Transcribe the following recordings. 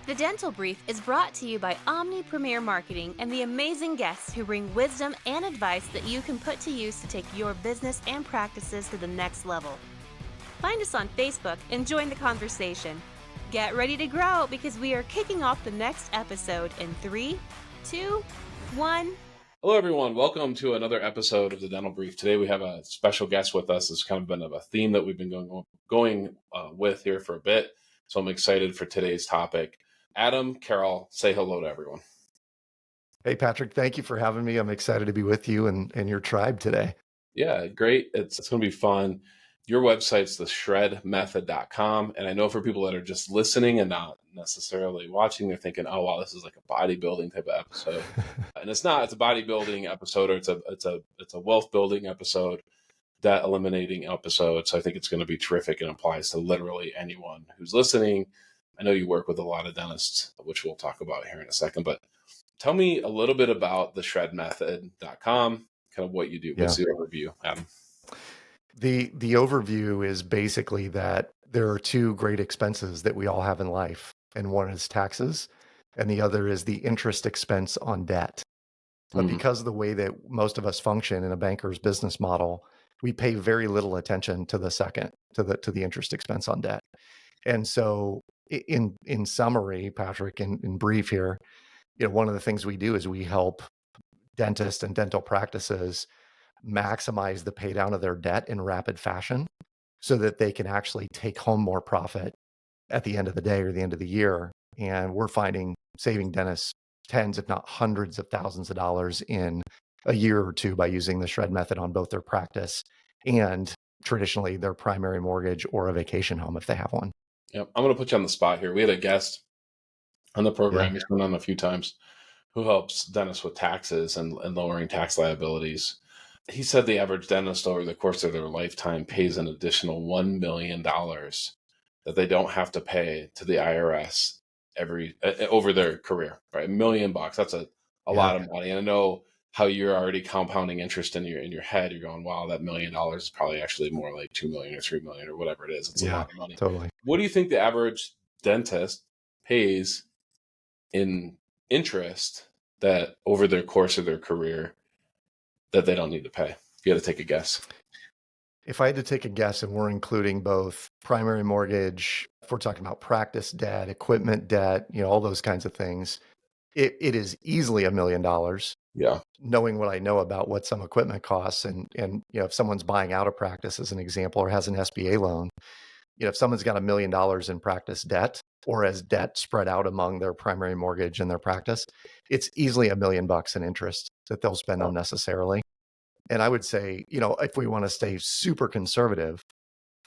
The Dental Brief is brought to you by Omni Premier Marketing and the amazing guests who bring wisdom and advice that you can put to use to take your business and practices to the next level. Find us on Facebook and join the conversation. Get ready to grow because we are kicking off the next episode in 3, 2, 1. Hello, everyone. Welcome to another episode of the Dental Brief. Today we have a special guest with us. It's kind of been a theme that we've been going with here for a bit. So I'm excited for today's topic. Adam Carroll, say hello to everyone. Hey, Patrick, thank you for having me. I'm excited to be with you and your tribe today. Yeah, great. It's going to be fun. Your website's theshredmethod.com. And I know for people that are just listening and not necessarily watching, they're thinking, oh, wow, this is like a bodybuilding type of episode. And it's not. It's a bodybuilding episode, or it's a wealth building episode, debt eliminating episode. So I think it's going to be terrific and applies to literally anyone who's listening. I know you work with a lot of dentists, which we'll talk about here in a second, but tell me a little bit about theshredmethod.com, kind of what you do. What's the overview, Adam? The overview is basically that there are two great expenses that we all have in life, and one is taxes, and the other is the interest expense on debt. But because of the way that most of us function in a banker's business model, we pay very little attention to the second, to the interest expense on debt. And so in summary, Patrick, in brief here, one of the things we do is we help dentists and dental practices maximize the pay down of their debt in rapid fashion so that they can actually take home more profit at the end of the day or the end of the year. And we're finding saving dentists tens, if not hundreds of thousands of dollars in a year or two by using the shred method on both their practice and traditionally their primary mortgage or a vacation home if they have one. Yep. I'm going to put you on the spot here. We had a guest on the program. He's been on a few times, who helps dentists with taxes and lowering tax liabilities. He said the average dentist over the course of their lifetime pays an additional $1 million that they don't have to pay to the IRS over their career, right? $1 million. That's a lot of money. And I know how you're already compounding interest in your head. You're going, wow, that $1 million is probably actually more like 2 million or 3 million or whatever it is. It's a lot of money. Totally. What do you think the average dentist pays in interest that over the course of their career that they don't need to pay? If you had to take a guess. If I had to take a guess, and we're including both primary mortgage, if we're talking about practice debt, equipment debt, all those kinds of things, it is easily $1 million. Yeah. Knowing what I know about what some equipment costs, and if someone's buying out a practice as an example or has an SBA loan, if someone's got $1 million in practice debt or as debt spread out among their primary mortgage and their practice, it's easily $1 million in interest that they'll spend unnecessarily. And I would say, if we want to stay super conservative,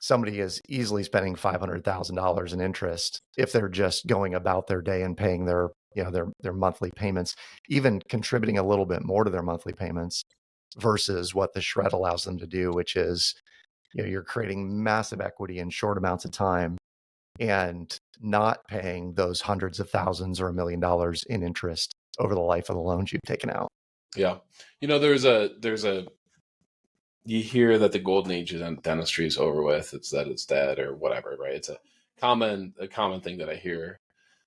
somebody is easily spending $500,000 in interest if they're just going about their day and paying their monthly payments, even contributing a little bit more to their monthly payments versus what the shred allows them to do, which is, you're creating massive equity in short amounts of time and not paying those hundreds of thousands or $1 million in interest over the life of the loans you've taken out. Yeah. There's a, you hear that the golden age of dentistry is over with. It's dead or whatever, right? It's a common thing that I hear.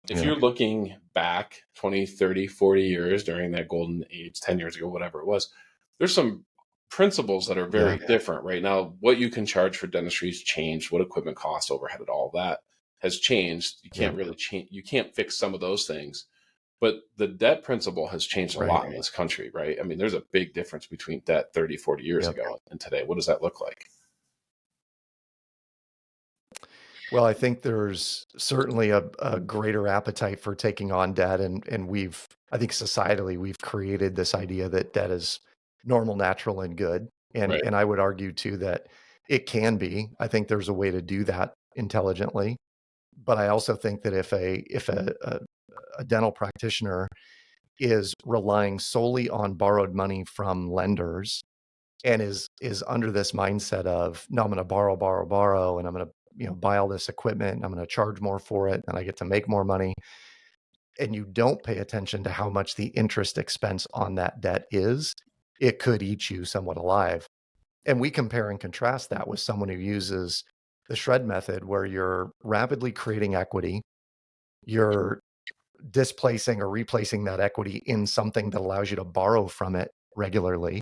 If you're looking back 20, 30, 40 years during that golden age, 10 years ago, whatever it was, there's some principles that are very different right now. What you can charge for dentistry has changed. What equipment costs, overhead, and all that has changed. You can't really change. You can't fix some of those things. But the debt principle has changed a lot in this country, right? I mean, there's a big difference between debt 30, 40 years ago and today. What does that look like? Well, I think there's certainly a greater appetite for taking on debt. And I think societally, we've created this idea that debt is normal, natural, and good. And I would argue too that it can be. I think there's a way to do that intelligently. But I also think that if a dental practitioner is relying solely on borrowed money from lenders and is under this mindset of, no, I'm going to borrow, and I'm going to buy all this equipment, and I'm going to charge more for it, and I get to make more money, and you don't pay attention to how much the interest expense on that debt is, it could eat you somewhat alive. And we compare and contrast that with someone who uses the shred method, where you're rapidly creating equity, you're displacing or replacing that equity in something that allows you to borrow from it regularly.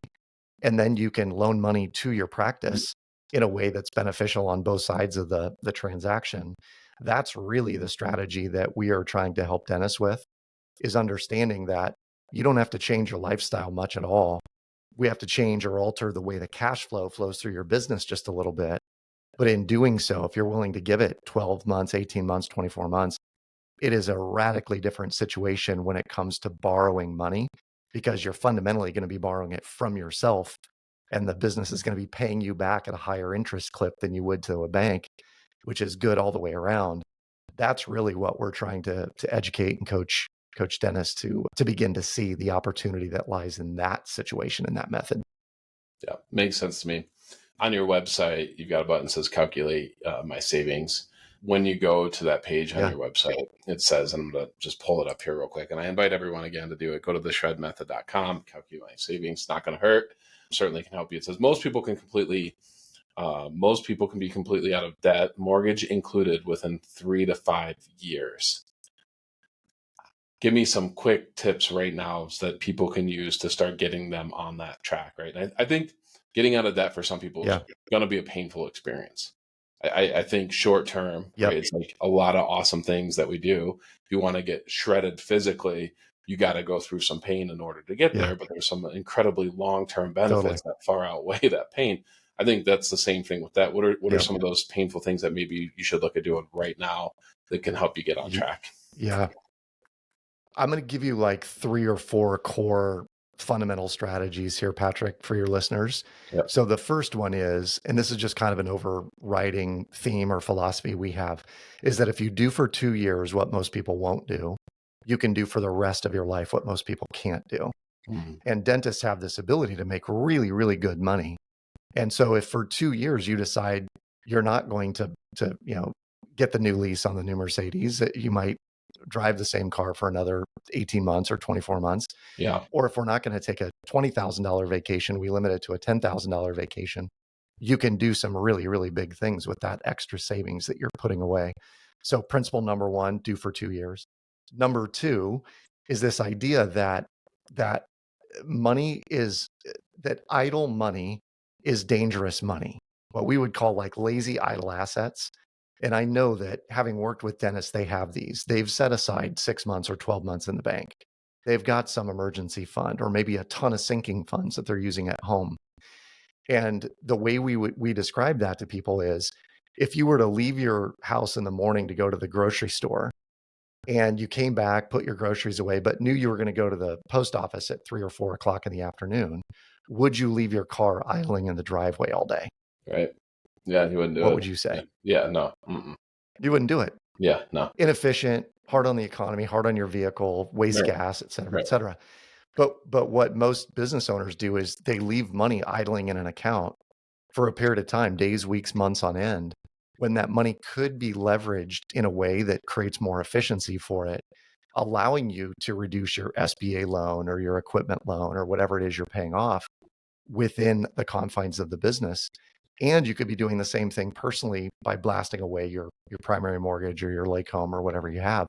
And then you can loan money to your practice in a way that's beneficial on both sides of the transaction. That's really the strategy that we are trying to help dentists with, is understanding that you don't have to change your lifestyle much at all. We have to change or alter the way the cash flow flows through your business just a little bit. But in doing so, if you're willing to give it 12 months, 18 months, 24 months, it is a radically different situation when it comes to borrowing money, because you're fundamentally going to be borrowing it from yourself, and the business is going to be paying you back at a higher interest clip than you would to a bank, which is good all the way around. That's really what we're trying to educate and coach dentists to begin to see the opportunity that lies in that situation, in that method. Yeah, makes sense to me. On your website, you've got a button that says calculate my savings. When you go to that page on your website, it says, and I'm going to just pull it up here real quick, and I invite everyone again to do it. Go to theshredmethod.com, calculate my savings. Not going to hurt. Certainly can help you. It says most people can be completely out of debt, mortgage included, within 3 to 5 years. Give me some quick tips right now that people can use to start getting them on that track, right? I think getting out of debt for some people is going to be a painful experience. I think short term, right? It's like a lot of awesome things that we do. If you want to get shredded physically, you got to go through some pain in order to get there, but there's some incredibly long-term benefits that far outweigh that pain. I think that's the same thing with that. What are some of those painful things that maybe you should look at doing right now that can help you get on track? Yeah. I'm going to give you like 3 or 4 core fundamental strategies here, Patrick, for your listeners. So the first one is, and this is just kind of an overriding theme or philosophy we have, is that if you do for 2 years what most people won't do, you can do for the rest of your life what most people can't do. And dentists have this ability to make really, really good money. And so if for 2 years you decide you're not going to get the new lease on the new Mercedes, you might drive the same car for another 18 months or 24 months. Or if we're not going to take a $20,000 vacation, we limit it to a $10,000 vacation. You can do some really, really big things with that extra savings that you're putting away. So principle number 1, do for 2 years. Number 2 is this idea that idle money is dangerous money, what we would call like lazy idle assets. And I know that having worked with dentists, they have these. They've set aside 6 months or 12 months in the bank. They've got some emergency fund or maybe a ton of sinking funds that they're using at home. And the way we describe that to people is, if you were to leave your house in the morning to go to the grocery store, and you came back, put your groceries away, but knew you were going to go to the post office at 3 or 4 o'clock in the afternoon, would you leave your car idling in the driveway all day? Right. Yeah, you wouldn't do it. What would you say? Yeah, no. Mm-mm. You wouldn't do it. Yeah, no. Inefficient, hard on the economy, hard on your vehicle, waste gas, et cetera, et cetera. But what most business owners do is they leave money idling in an account for a period of time, days, weeks, months on end, when that money could be leveraged in a way that creates more efficiency for it, allowing you to reduce your SBA loan or your equipment loan or whatever it is you're paying off within the confines of the business. And you could be doing the same thing personally by blasting away your primary mortgage or your lake home or whatever you have.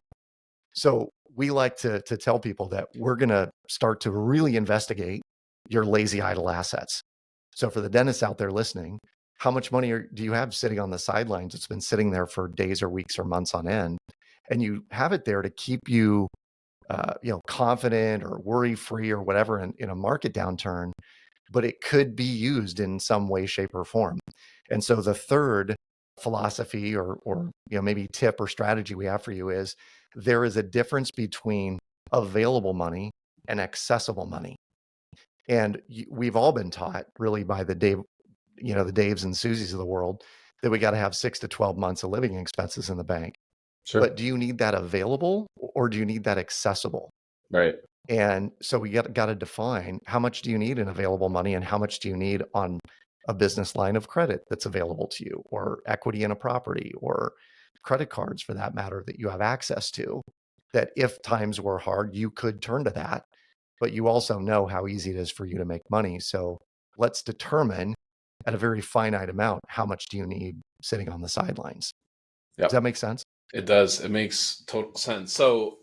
So we like to tell people that we're going to start to really investigate your lazy idle assets. So for the dentists out there listening, how much money do you have sitting on the sidelines? It's been sitting there for days or weeks or months on end, and you have it there to keep you, confident or worry-free or whatever in a market downturn, but it could be used in some way, shape, or form. And so the third philosophy or maybe tip or strategy we have for you is, there is a difference between available money and accessible money. And we've all been taught really by the Daves and Susies of the world that we got to have 6 to 12 months of living expenses in the bank. Sure. But do you need that available or do you need that accessible? Right. And so we got to define, how much do you need in available money and how much do you need on a business line of credit that's available to you, or equity in a property, or credit cards for that matter that you have access to, that if times were hard, you could turn to that. But you also know how easy it is for you to make money. So let's determine at a very finite amount, how much do you need sitting on the sidelines? Does that make sense? It does. It makes total sense. So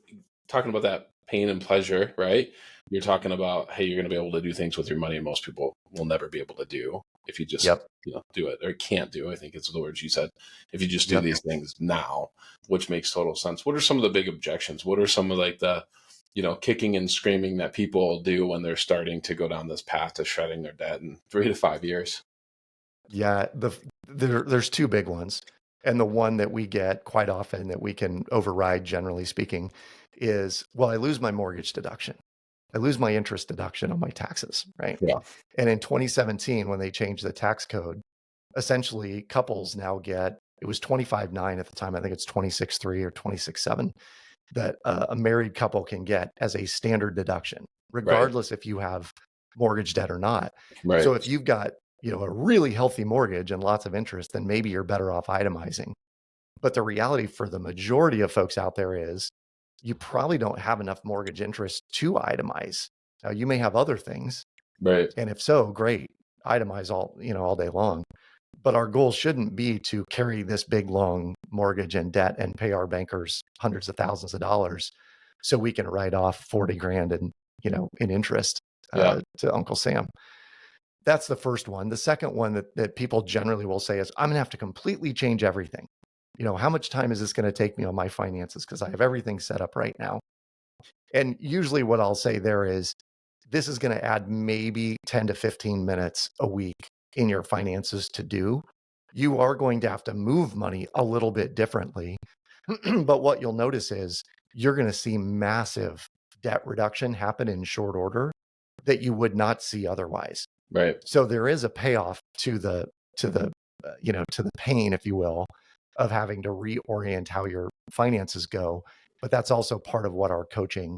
talking about that pain and pleasure, right? You're talking about, hey, you're going to be able to do things with your money most people will never be able to do if you just Yep. do it, or can't do. I think it's the words you said. If you just do Yep. these things now, which makes total sense. What are some of the big objections? What are some of like the kicking and screaming that people do when they're starting to go down this path to shredding their debt in 3 to 5 years? Yeah, there's two big ones. And the one that we get quite often that we can override, generally speaking, is, well, I lose my mortgage deduction. I lose my interest deduction on my taxes, right? Yeah. And in 2017, when they changed the tax code, essentially couples now get, it was 25.9 at the time. I think it's 26.3 or 26.7 that a married couple can get as a standard deduction, regardless if you have mortgage debt or not. Right. So if you've got, a really healthy mortgage and lots of interest, then maybe you're better off itemizing. But the reality for the majority of folks out there is you probably don't have enough mortgage interest to itemize. Now, you may have other things, Right. and if so, great, itemize all day long. But our goal shouldn't be to carry this big, long mortgage and debt and pay our bankers hundreds of thousands of dollars so we can write off 40 grand in interest to Uncle Sam. That's the first one. The second one that people generally will say is, I'm going to have to completely change everything. How much time is this going to take me on my finances? Because I have everything set up right now. And usually what I'll say there is, this is going to add maybe 10 to 15 minutes a week in your finances to do. You are going to have to move money a little bit differently. But what you'll notice is you're going to see massive debt reduction happen in short order that you would not see otherwise. Right. So there is a payoff to the pain, if you will, of having to reorient how your finances go. But that's also part of what our coaching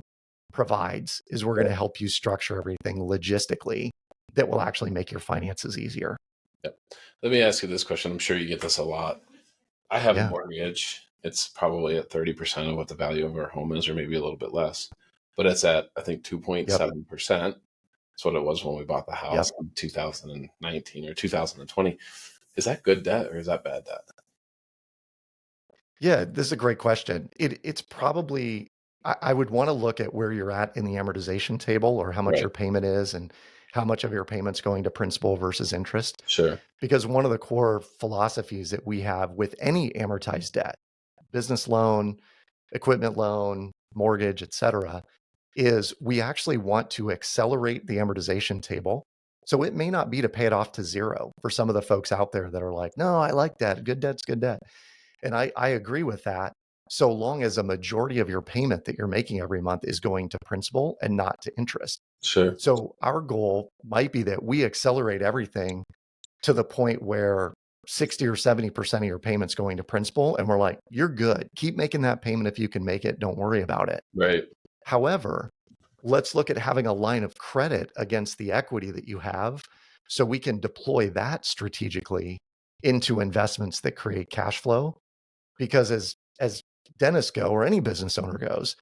provides, is we're going to help you structure everything logistically that will actually make your finances easier. Yep. Let me ask you this question. I'm sure you get this a lot. I have a mortgage. It's probably at 30% of what the value of our home is, or maybe a little bit less. But it's at, I think, 2.7%. That's what it was when we bought the house in 2019 or 2020. Is that good debt or is that bad debt? Yeah, this is a great question. It's probably, I would want to look at where you're at in the amortization table, or how much your payment is and how much of your payment's going to principal versus interest. Sure. Because one of the core philosophies that we have with any amortized debt, business loan, equipment loan, mortgage, et cetera, is we actually want to accelerate the amortization table. So it may not be to pay it off to zero for some of the folks out there that are like, no, I like that. Good debt's good debt. And I agree with that, so long as a majority of your payment that you're making every month is going to principal and not to interest. Sure. So our goal might be that we accelerate everything to the point where 60 or 70% of your payment's going to principal. And we're like, you're good. Keep making that payment if you can make it. Don't worry about it. Right. However, let's look at having a line of credit against the equity that you have, so we can deploy that strategically into investments that create cash flow. Because as dentists go, or any business owner goes,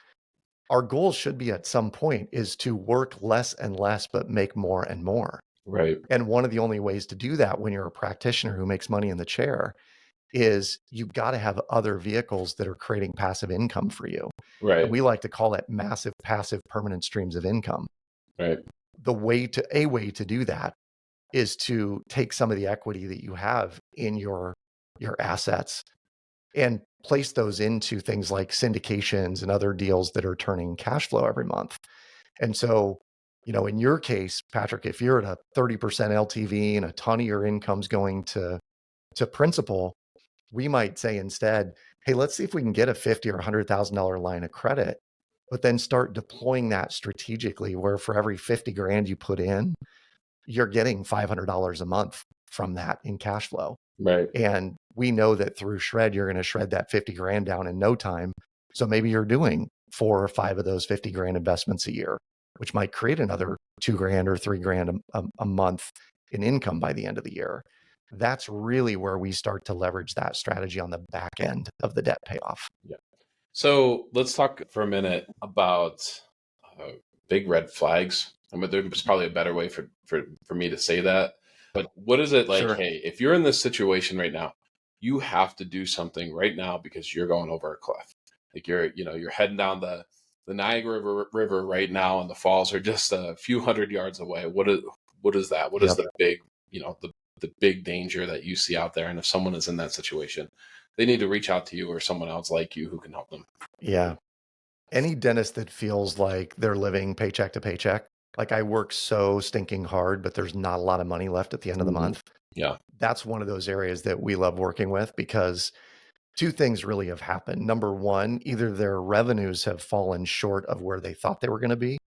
our goal should be at some point is to work less and less, but make more and more. Right. And one of the only ways to do that when you're a practitioner who makes money in the chair is you've got to have other vehicles that are creating passive income for you. Right. And we like to call it massive, passive, permanent streams of income. Right. A way to do that is to take some of the equity that you have in your assets and place those into things like syndications and other deals that are turning cash flow every month. And so, in your case, Patrick, if you're at a 30% LTV and a ton of your income's going to principal, we might say instead, hey, let's see if we can get a $50,000 or $100,000 line of credit, but then start deploying that strategically, where for every 50 grand you put in, you're getting $500 a month from that in cash flow. Right. And we know that through Shred, you're going to shred that 50 grand down in no time. So maybe you're doing 4 or 5 of those 50 grand investments a year, which might create another 2 grand or 3 grand a month in income by the end of the year. That's really where we start to leverage that strategy on the back end of the debt payoff. Yeah. So let's talk for a minute about big red flags. I mean, there's probably a better way for me to say that. But what is it like? Sure. Hey, if you're in this situation right now, you have to do something right now because you're going over a cliff. Like you're heading down the the Niagara River right now and the falls are just a few hundred yards away. What is that? What is Yep. the big, the big danger that you see out there? And if someone is in that situation, they need to reach out to you or someone else like you who can help them. Yeah. Any dentist that feels like they're living paycheck to paycheck, like I work so stinking hard, but there's not a lot of money left at the end of the Mhm. month. Yeah. That's one of those areas that we love working with because two things really have happened. Number one, either their revenues have fallen short of where they thought they were going to be.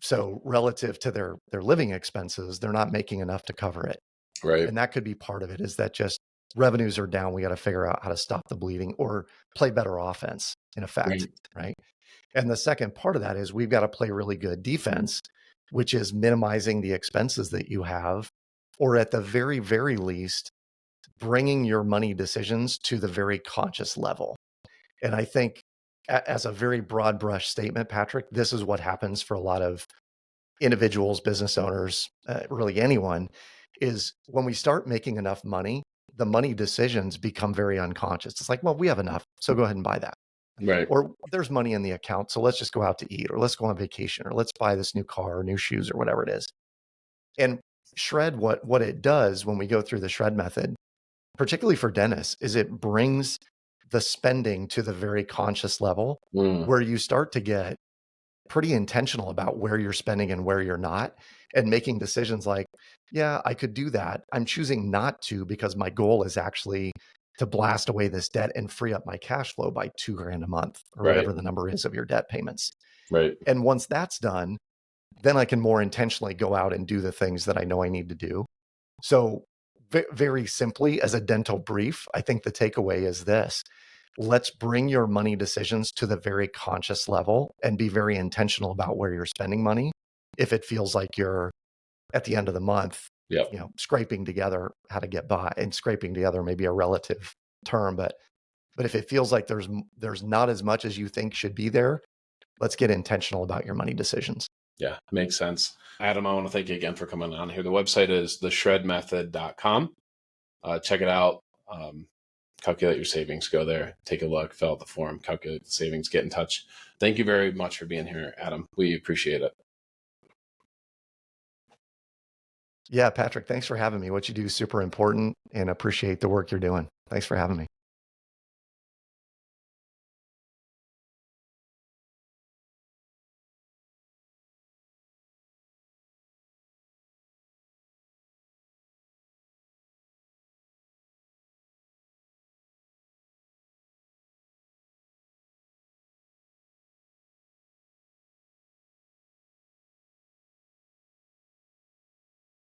So relative to their living expenses, they're not making enough to cover it. Right. And that could be part of it, is that just revenues are down. We got to figure out how to stop the bleeding or play better offense in effect, right? And the second part of that is we've got to play really good defense, which is minimizing the expenses that you have, or at the very, very least, bringing your money decisions to the very conscious level. And I think as a very broad brush statement, Patrick, this is what happens for a lot of individuals, business owners, really anyone, is when we start making enough money, the money decisions become very unconscious. It's like, well, we have enough, so go ahead and buy that. Right. Or there's money in the account, so let's just go out to eat, or let's go on vacation, or let's buy this new car or new shoes or whatever it is. And shred, what it does when we go through the shred method, particularly for dentists, is it brings the spending to the very conscious level where you start to get pretty intentional about where you're spending and where you're not, and making decisions like, yeah, I could do that. I'm choosing not to because my goal is actually to blast away this debt and free up my cash flow by $2,000 a month or Right. whatever the number is of your debt payments. Right. And once that's done, then I can more intentionally go out and do the things that I know I need to do. So very simply, as a dental brief, I think the takeaway is this: let's bring your money decisions to the very conscious level and be very intentional about where you're spending money. If it feels like you're at the end of the month, Yep. scraping together how to get by, and scraping together maybe a relative term, but if it feels like there's not as much as you think should be there, let's get intentional about your money decisions. Yeah, makes sense. Adam, I want to thank you again for coming on here. The website is theshredmethod.com. Check it out. Calculate your savings. Go there, take a look, fill out the form, calculate the savings, get in touch. Thank you very much for being here, Adam. We appreciate it. Yeah, Patrick, thanks for having me. What you do is super important, and appreciate the work you're doing. Thanks for having me.